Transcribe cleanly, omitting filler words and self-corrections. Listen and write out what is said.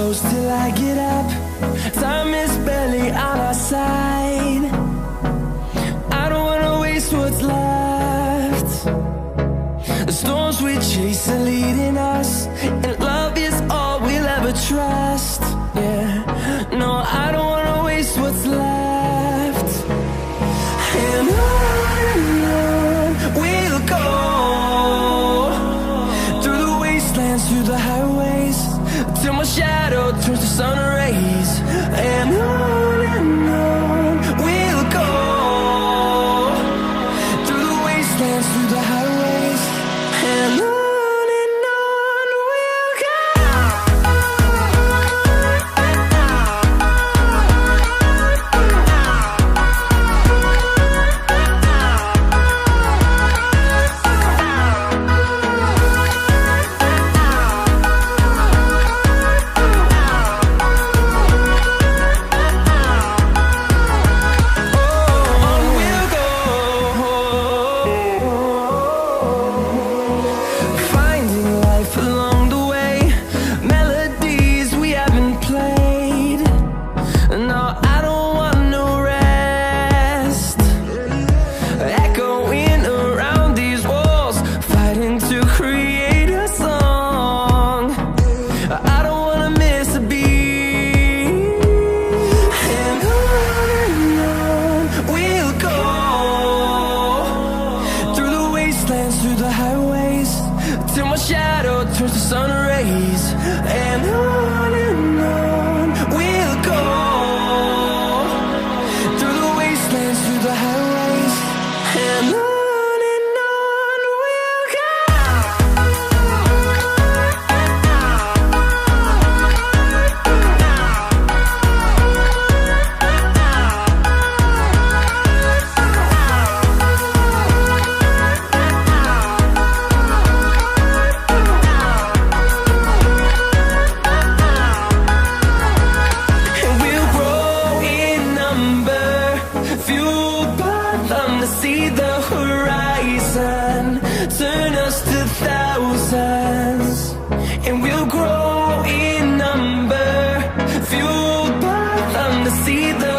close till I get up. Time is barely on our side. I don't wanna waste what's left. The storms we chase are leading us, and love is all we'll ever trust. Yeah, no, I don't wanna waste what's left. And on we'll go, through the wastelands, through the highways, till my shadow turns to sun rays. And on we'll go, through the wastelands, through the highways, and on we'll go. Through the highways, till my shadow turns to sun rays. And on we'll go, through the wastelands, through the highways, and on we'll go. See the horizon, turn us to thousands, and we'll grow in number, fueled by them to see the